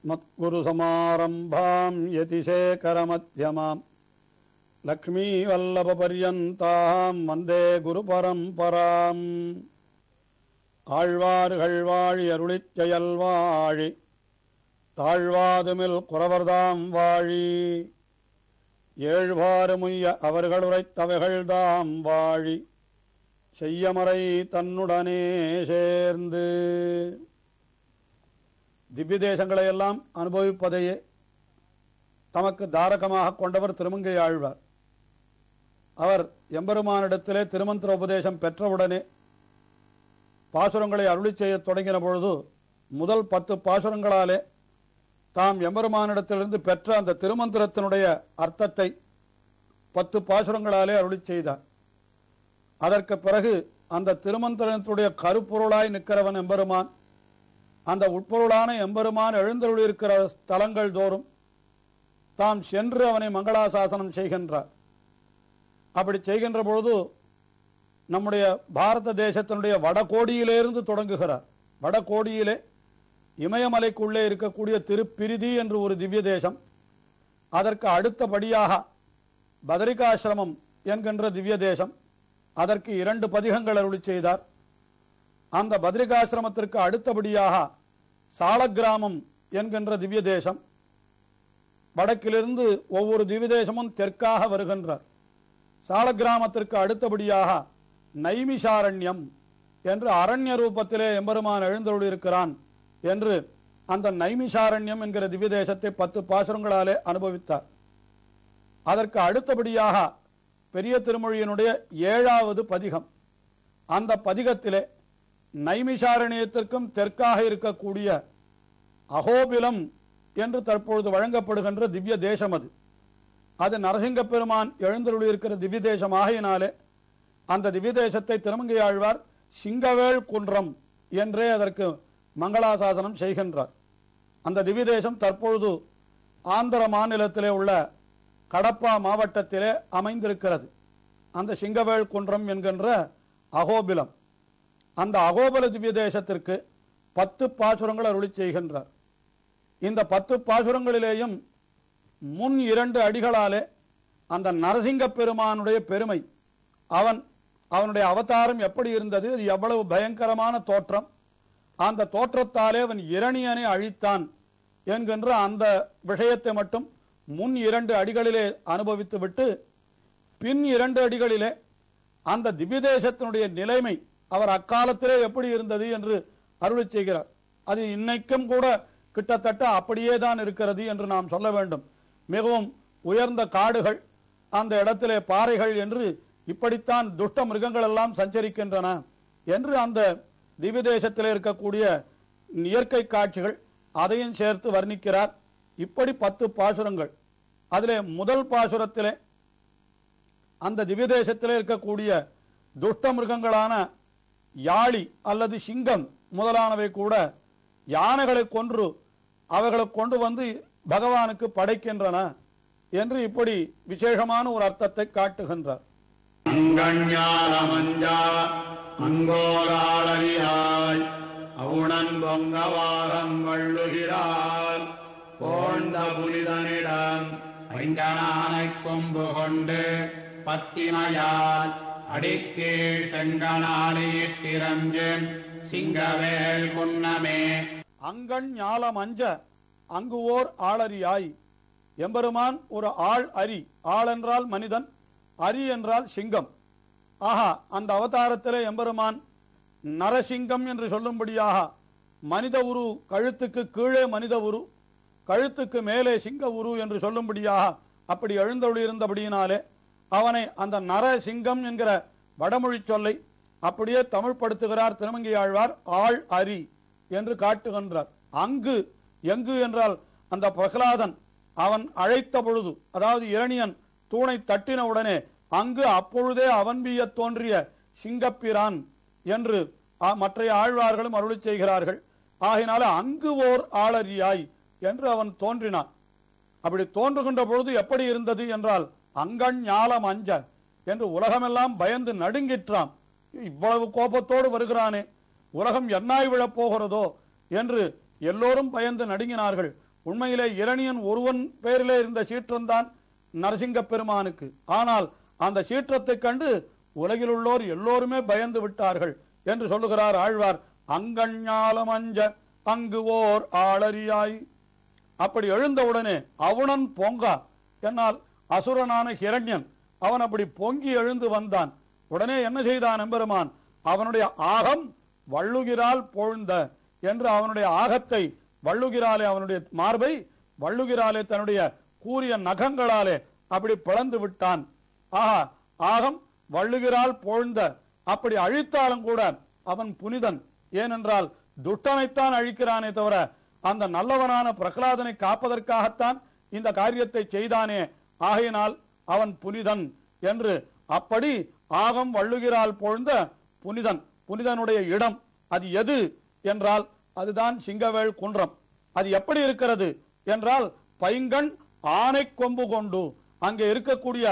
மத்குருசமாரம்பாம் யதிசேகரமத்யமாம் லக்ஷ்மீவல்லபபர்யந்தாம் வந்தே குருபரம்பராம். ஆழ்வார்கள் வாழி அருளிச் செயல் வாழி தாழ்வாதுமில் குறவர்தாம் வாழி ஏழ்வாறுமுய்ய அவர்கள் உரைத்தவைகள்தாம் வாழி செய்யமறை தன்னுடனே சேர்ந்து. திவ்ய தேசங்களை எல்லாம் அனுபவிப்பதையே தமக்கு தாரகமாக கொண்டவர் திருமங்கை ஆழ்வார். அவர் எம்பெருமானிடத்திலே திருமந்திர உபதேசம் பெற்றவுடனே பாசுரங்களை அருளி செய்ய தொடங்கின பொழுது முதல் 10 பாசுரங்களாலே தாம் எம்பெருமானிடத்திலிருந்து பெற்ற அந்த திருமந்திரத்தினுடைய அர்த்தத்தை 10 பாசுரங்களாலே அருளி செய்தார். அதற்கு பிறகு அந்த திருமந்திரத்துடைய கருப்பொருளாய் நிற்கிறவன் எம்பெருமான், அந்த உட்பொருளான எம்பெருமான் எழுந்தருளியிருக்கிற ஸ்தலங்கள் தோறும் தாம் சென்று அவனை மங்களாசாசனம் செய்கின்றார். அப்படி செய்கின்ற பொழுது நம்முடைய பாரத தேசத்தினுடைய வடகோடியிலிருந்து தொடங்குகிறார். வடகோடியிலே இமயமலைக்குள்ளே இருக்கக்கூடிய திருப்பிரிதி என்று ஒரு திவ்ய தேசம், அதற்கு அடுத்தபடியாக பதரிகாசிரமம் என்கின்ற திவ்ய தேசம், அதற்கு 2 பதிகங்கள் அருளி செய்தார். அந்த பத்ரிகாசிரமத்திற்கு அடுத்தபடியாக சாலக்கிராமம் என்கின்ற திவ்ய தேசம், வடக்கிலிருந்து ஒவ்வொரு திவ்ய தேசமும் தெற்காக வருகின்றார். சாலக்கிராமத்திற்கு அடுத்தபடியாக நைமிஷாரண்யம் என்று அரண்ய ரூபத்திலே எம்பெருமான் எழுந்தருளியிருக்கிறான் என்று அந்த நைமிஷாரண்யம் என்கிற திவ்ய தேசத்தை 10 பாசுரங்களாலே அனுபவித்தார். அதற்கு அடுத்தபடியாக பெரிய திருமொழியினுடைய 7வது பதிகம், அந்த பதிகத்திலே நைமிஷாரண்யத்திற்கும் தெற்காக இருக்கக்கூடிய அகோபிலம் என்று தற்பொழுது வழங்கப்படுகின்ற திவ்ய தேசம் அது நரசிங்க பெருமான் எழுந்தருளியிருக்கிற திவ்ய தேசம் ஆகையினாலே அந்த திவ்ய தேசத்தை திருமங்கை ஆழ்வார் சிங்கவேள் குன்றம் என்றே அதற்கு மங்களாசாசனம் செய்கின்றார். அந்த திவ்ய தேசம் தற்பொழுது ஆந்திர மாநிலத்திலே உள்ள கடப்பா மாவட்டத்திலே அமைந்திருக்கிறது. அந்த சிங்கவேள் குன்றம் என்கின்ற அகோபிலம், அந்த அகோபல திவ்ய தேசத்திற்கு 10 பாசுரங்கள் அருளி செய்கின்றார். இந்த 10 பாசுரங்களிலேயும் முன் 2 அடிகளாலே அந்த நரசிங்க பெருமானுடைய பெருமை, அவனுடைய அவதாரம் எப்படி இருந்தது, அது எவ்வளவு பயங்கரமான தோற்றம், அந்த தோற்றத்தாலே அவன் இரணியனை அழித்தான் என்கின்ற அந்த விஷயத்தை மட்டும் முன் 2 அடிகளிலே அனுபவித்து விட்டு பின் 2 அடிகளிலே அந்த திவ்ய தேசத்தினுடைய நிலைமை அவர் அக்காலத்திலே எப்படி இருந்தது என்று அருளி செய்கிறார். அது இன்னைக்கும் கூட கிட்டத்தட்ட அப்படியே தான் இருக்கிறது என்று நாம் சொல்ல வேண்டும். மிகவும் உயர்ந்த காடுகள், அந்த இடத்திலே பாறைகள் என்று இப்படித்தான் துஷ்ட மிருகங்கள் எல்லாம் சஞ்சரிக்கின்றன என்று அந்த திவ்ய தேசத்திலே இருக்கக்கூடிய இயற்கை காட்சிகள் அதையும் சேர்த்து வர்ணிக்கிறார். இப்படி 10 பாசுரங்கள். அதிலே முதல் பாசுரத்திலே அந்த திவ்ய தேசத்திலே இருக்கக்கூடிய துஷ்ட மிருகங்களான யாழி அல்லது சிங்கம் முதலானவை கூட யானைகளை கொன்று அவைகளை கொண்டு வந்து பகவானுக்கு படைக்கின்றன என்று இப்படி விசேஷமான ஒரு அர்த்தத்தை காட்டுகின்றார். அங்கோராளறியாய் அவுணன் பொங்கவாகங்கள்ளுகிறாள் போழ்ந்த புனிதனிடம் ஐங்கனானை கொம்பு கொண்டு பத்திமையால் அடிக்கீழ் செங்கனாலியிட்டிரஞ்சன் சிங்கவேள் குன்னமே. அங்கண் ஞாலம் அஞ்ச அங்கு ஓர் ஆளறியாய். எம்பெருமான் ஒரு ஆள் அரி, ஆள் என்றால் மனிதன், அரி என்றால் சிங்கம். ஆஹா, அந்த அவதாரத்திலே எம்பெருமான் நரசிங்கம் என்று சொல்லும்படியாக மனித உரு, கழுத்துக்கு கீழே மனித உரு, கழுத்துக்கு மேலே சிங்க உரு என்று சொல்லும்படியாக அப்படி எழுந்தொழியிருந்தபடியினாலே அவனை அந்த நரசிங்கம் என்கிற வடமொழி சொல்லை அப்படியே தமிழ்படுத்துகிறார் திருமங்கை ஆழ்வார். ஆள் அரி என்று காட்டுகின்றார். அங்கு எங்கு என்றால் அந்த பிரகலாதன் அவன் அழைத்த பொழுது, அதாவது இரணியன் தூணை தட்டின உடனே அங்கு அப்பொழுதே அவன்பிய தோன்றிய சிங்கப்பிரான் என்று மற்ற ஆழ்வார்களும் அருளி செய்கிறார்கள். ஆகினால அங்கு ஓர் ஆளறியாய் என்று அவன் தோன்றினான். அப்படி தோன்றுகின்ற பொழுது எப்படி இருந்தது என்றால் அங்கண் ஞாலம் அஞ்ச என்று உலகமெல்லாம் பயந்து நடுங்கிற்றாம். இவ்வளவு கோபத்தோடு வருகிறானே, உலகம் என்னாய் விழப் போகிறதோ என்று எல்லோரும் பயந்து நடுங்கினார்கள். உண்மையிலே இரணியன் ஒருவன் பேரிலே இருந்த சீற்றம்தான் நரசிங்க பெருமானுக்கு. ஆனால் அந்த சீற்றத்தை கண்டு உலகில் உள்ளோர் எல்லோருமே பயந்து விட்டார்கள் என்று சொல்லுகிறார் ஆழ்வார். அங்கஞாலம் அஞ்ச அங்கு ஓர் ஆளறியாய். அப்படி எழுந்தவுடனே அவுணன் பொங்கா, என்னால் அசுரனான ஹிரண்யன் அவன் அப்படி பொங்கி எழுந்து வந்தான். உடனே என்ன செய்தான் எம்பெருமான்? அவனுடைய ஆகம் வள்ளுகிறால் பொழுந்த என்று அவனுடைய ஆகத்தை வள்ளுகிறாலே, அவனுடைய மார்பை வள்ளுகிறாலே தன்னுடைய கூரிய நகங்களாலே அப்படி பிளந்து விட்டான். ஆகம் வள்ளுகிறால் பொழுந்த. அப்படி அழித்தாலும் கூட அவன் புனிதன். ஏனென்றால் துஷ்டனைத்தான் அழிக்கிறானே தவிர அந்த நல்லவனான பிரகலாதனை காப்பதற்காகத்தான் இந்த காரியத்தை செய்தானே. ஆகையினால் அவன் புனிதன் என்று. அப்படி ஆகம் வள்ளுகிறால் பொழுந்த புனிதன். புனிதனுடைய இடம் அது எது என்றால் அதுதான் சிங்கவேள் குன்றம். அது எப்படி இருக்கிறது என்றால் பைங்கண் ஆனை கொம்பு கொண்டு. அங்கே இருக்கக்கூடிய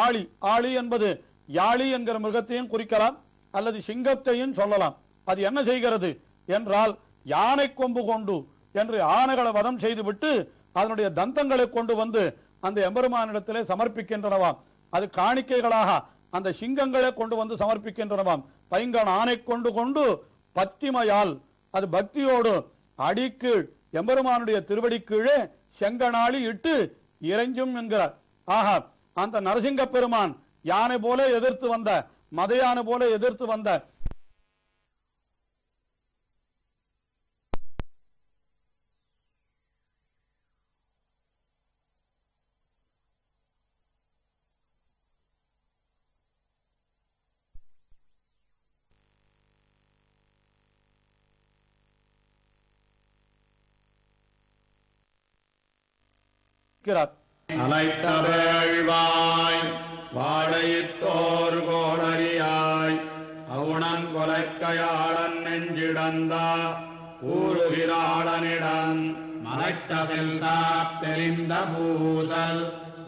ஆளி, ஆளி என்பது யாழி என்கிற மிருகத்தையும் குறிக்கலாம் அல்லது சிங்கத்தையும் சொல்லலாம். அது என்ன செய்கிறது என்றால் யானை கொம்பு கொண்டு என்று ஆனைகளை வதம் செய்துவிட்டு அதனுடைய தந்தங்களை கொண்டு வந்து அந்த எம்பெருமானிடத்திலே சமர்ப்பிக்கின்றனவாம். அது காணிக்கைகளாக அந்த சிங்கங்களே கொண்டு வந்து சமர்ப்பிக்கின்றனவாம். பைங்கண் ஆனை கொண்டு கொண்டு பத்திமையால், அது பக்தியோடு அடிக்கீழ் எம்பெருமானுடைய திருவடி கீழே செங்கனாளி இட்டு இறைஞ்சும் என்கிறார். ஆஹா, அந்த நரசிங்க பெருமான் யானை போல எதிர்த்து வந்த, மத யானை போல எதிர்த்து வந்த அலைத்தவேள்வாய் வாழையித்தோர் கோளறியாய் அவுணன் கொலைக்கையாளன் நெஞ்சிடந்தா ஊருகிறாளனிடம் மலைத்ததில் தெரிந்த பூசல்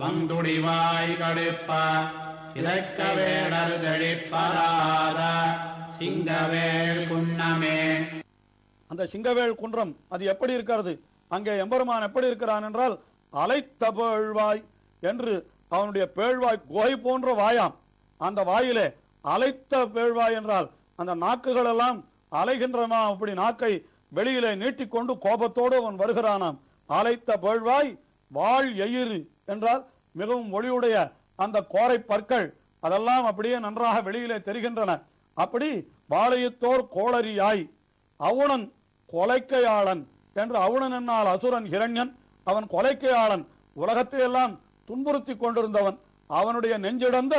வந்துடிவாய் கடிப்ப சிலைக்க வேடர் தெளிப்பராத சிங்கவேள் குன்னமே. அந்த சிங்கவேள் குன்றம் அது எப்படி இருக்கிறது? அங்கே எம்பெருமான் எப்படி இருக்கிறான் என்றால் அலைத்த பேழ்வாய் என்று அவனுடைய பேழ்வாய் குகை போன்ற வாயாம். அந்த வாயிலே அலைத்த பேழ்வாய் என்றால் அந்த நாக்குகள் எல்லாம் அலைகின்றன. அப்படி நாக்கை வெளியிலே நீட்டிக்கொண்டு கோபத்தோடு அவன் வருகிறானாம். அலைத்த பேழ்வாய் வாழ் எயிறு என்றால் மிகவும் ஒளியுடைய அந்த கோரை பற்கள் அதெல்லாம் அப்படியே நன்றாக வெளியிலே தெரிகின்றன. அப்படி வாழையத்தோர் கோளரியாய் அவுணன் கொலைக்கையாளன் என்று. அவுணன் என்னால் அசுரன் ஹிரண்யன். அவன் கொலைக்கையாளன், உலகத்தை எல்லாம் துன்புறுத்தி கொண்டிருந்தவன். அவனுடைய நெஞ்சிடந்த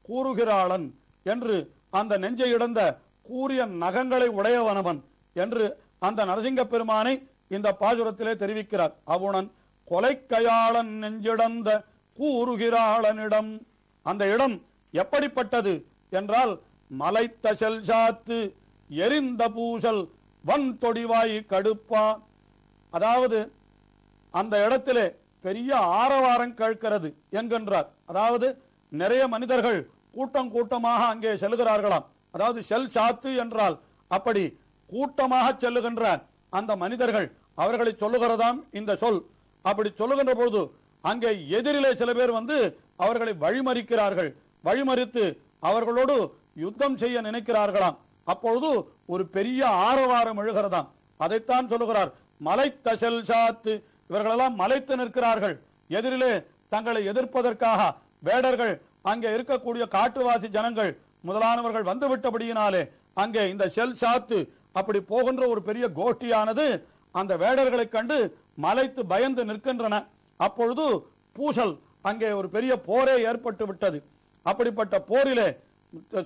கூறுகிறாளன் என்று, அந்த நெஞ்சை இடந்த கூறிய நகங்களை உடையவனவன் என்று அந்த நரசிங்க பெருமானை இந்த பாசுரத்திலே தெரிவிக்கிறார். அவுணன் கொலைக்கையாளன் நெஞ்சிடந்த கூறுகிறாளனிடம். அந்த இடம் எப்படிப்பட்டது என்றால் மலைத்த செல் சாத்து எரிந்த பூசல் வன் தொடிவாய் கடுப்பா. அதாவது அந்த இடத்திலே பெரிய ஆரவாரம் கேட்கிறது என்கின்றார். அதாவது நிறைய மனிதர்கள் கூட்டம் கூட்டமாக அங்கே செல்லுகிறார்களாம். அதாவது செல் சாத்து என்றால் அப்படி கூட்டமாக செல்லுகின்ற அந்த மனிதர்கள் அவர்களை சொல்லுகிறதாம் இந்த சொல். அப்படி சொல்லுகின்ற பொழுது அங்கே எதிரிலே சில பேர் வந்து அவர்களை வழிமறிக்கிறார்கள். வழிமறித்து அவர்களோடு யுத்தம் செய்ய நினைக்கிறார்களாம். அப்பொழுது ஒரு பெரிய ஆரவாரம் எழுகிறதாம். அதைத்தான் சொல்லுகிறார் மலைத்த செல் சாத்து. இவர்களெல்லாம் மலைத்து நிற்கிறார்கள். எதிரிலே தங்களை எதிர்ப்பதற்காக வேடர்கள், அங்கே இருக்கக்கூடிய காட்டுவாசி ஜனங்கள் முதலானவர்கள் வந்துவிட்டபடியினாலே அங்கே இந்த செல் சாத்து அப்படி போகின்ற ஒரு பெரிய கோஷ்டியானது அந்த வேடர்களை கண்டு மலைத்து பயந்து நிற்கின்றன. அப்பொழுது பூசல், அங்கே ஒரு பெரிய போரே ஏற்பட்டு விட்டது. அப்படிப்பட்ட போரிலே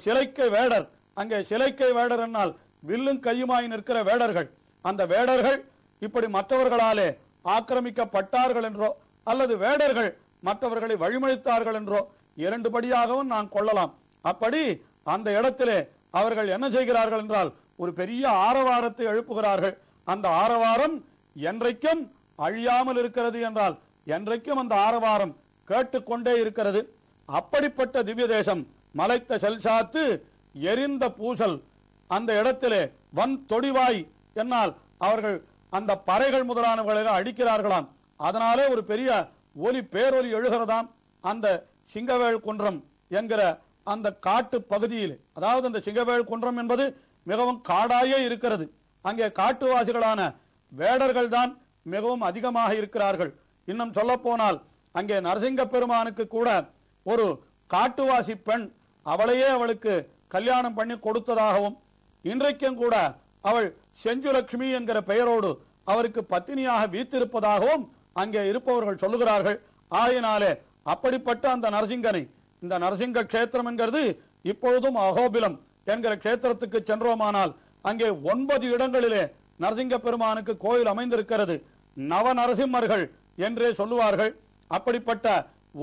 சிலைக்கை வேடர், அங்கே சிலைக்கை வேடர் என்னால் வில்லும் கையுமாய் நிற்கிற வேடர்கள், அந்த வேடர்கள் இப்படி மற்றவர்களாலே ஆக்கிரமிக்கப்பட்டார்கள் என்றோ அல்லது வேடர்கள் மற்றவர்களை வழிமறித்தார்கள் என்றோ இரண்டு படியாகவும் நான் கொள்ளலாம். அப்படி அந்த இடத்திலே அவர்கள் என்ன செய்கிறார்கள் என்றால் ஒரு பெரிய ஆரவாரத்தை எழுப்புகிறார்கள். அந்த ஆரவாரம் என்றைக்கும் அழியாமல் இருக்கிறது என்றால் என்றைக்கும் அந்த ஆரவாரம் கேட்டுக்கொண்டே இருக்கிறது. அப்படிப்பட்ட திவ்ய தேசம் மலைத்த செல்சாத்து எரிந்த பூசல். அந்த இடத்திலே வன் தொடிவாய் என்னால் அவர்கள் அந்த பறைகள் முதலானவர்களை அடிக்கிறார்களாம். அதனாலே ஒரு பெரிய ஒலி பேரொலி எழுகிறதாம் அந்த சிங்கவேல் குன்றம் என்கிற அந்த காட்டு பகுதியில். அதாவது அந்த சிங்கவேல் குன்றம் என்பது மிகவும் காடாயே இருக்கிறது. அங்கே காட்டுவாசிகளான வேடர்கள் தான் மிகவும் அதிகமாக இருக்கிறார்கள். இன்னும் சொல்ல போனால் அங்கே நரசிங்க பெருமானுக்கு கூட ஒரு காட்டுவாசி பெண் அவளையே அவளுக்கு கல்யாணம் பண்ணி கொடுத்ததாகவும், இன்றைக்கும் கூட அவள் செஞ்சுலட்சுமி என்கிற பெயரோடு அவருக்கு பத்தினியாக வீத்திருப்பதாகவும் அங்கே இருப்பவர்கள் சொல்லுகிறார்கள். ஆயினாலே அப்படிப்பட்ட அந்த நரசிங்கனை, இந்த நரசிங்க கஷேத்திரம் என்கிறது இப்பொழுதும் அகோபிலம் என்கிற கஷேத்திரத்துக்கு சென்றோமானால் அங்கே 9 இடங்களிலே நரசிங்க பெருமானுக்கு கோயில் அமைந்திருக்கிறது. நவ நரசிம்மர்கள் என்றே சொல்லுவார்கள். அப்படிப்பட்ட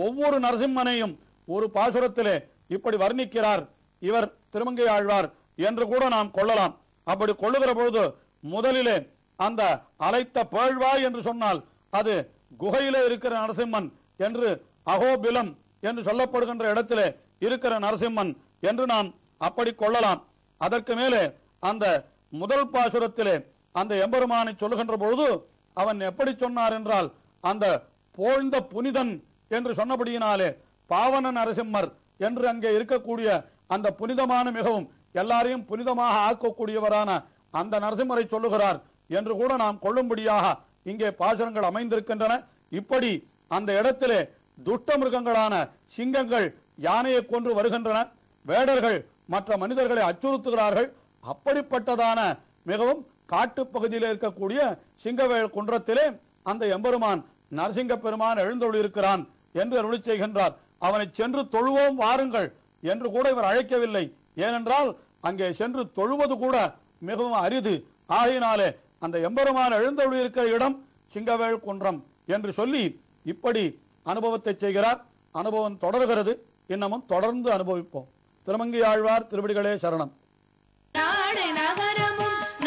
ஒவ்வொரு நரசிம்மனையும் ஒரு பாசுரத்திலே இப்படி வர்ணிக்கிறார் இவர் திருமங்கை ஆழ்வார் என்று கூட நாம் கொள்ளலாம். அப்படி கொள்ளுகிற பொழுது முதலிலே அந்த அலைத்த பேழ்வாய் என்று சொன்னால் அது குகையிலே இருக்கிற நரசிம்மன் என்று, அகோபிலம் என்று சொல்லப்படுகின்ற இடத்திலே இருக்கிற நரசிம்மன் என்று நாம் அப்படி கொள்ளலாம். அதற்கு மேலே அந்த முதல் பாசுரத்திலே அந்த எம்பெருமானை சொல்லுகின்ற பொழுது அவன் எப்படி சொன்னார் என்றால், அந்த போழ்ந்த புனிதன் என்று சொன்னபடியினாலே பாவன நரசிம்மர் என்று அங்கே இருக்கக்கூடிய அந்த புனிதமான, மிகவும் எல்லாரையும் புனிதமாக ஆக்கக்கூடியவரான அந்த நரசிம்மரை சொல்லுகிறார் என்று கூட நாம் கொள்ளும்படியாக இங்கே பாசுரங்கள் அமைந்திருக்கின்றன. இப்படி அந்த இடத்திலே துஷ்ட மிருகங்களான சிங்கங்கள் யானையை கொன்று வருகின்றன. வேடர்கள் மற்ற மனிதர்களை அச்சுறுத்துகிறார்கள். அப்படிப்பட்டதான மிகவும் காட்டு பகுதியில் இருக்கக்கூடிய சிங்கவேல் குன்றத்திலே அந்த எம்பெருமான் நரசிங்க பெருமான் எழுந்தொழியிருக்கிறான் என்று அருளி செய்கின்றார். அவனை சென்று தொழுவோம் வாருங்கள் என்று கூட இவர் அழைக்கவில்லை. ஏனென்றால் அங்கே சென்று தொழுவது கூட மிகவும் அரிது. ஆகையினாலே அந்த எம்பெருமான் எழுந்தொழியிருக்கிற இடம் சிங்கவேல் குன்றம் என்று சொல்லி இப்படி அனுபவத்தை செய்கிறார். அனுபவம் தொடர்கிறது. இன்னமும் தொடர்ந்து அனுபவிப்போம். திருமங்கை ஆழ்வார் திருவடிகளே சரணம்.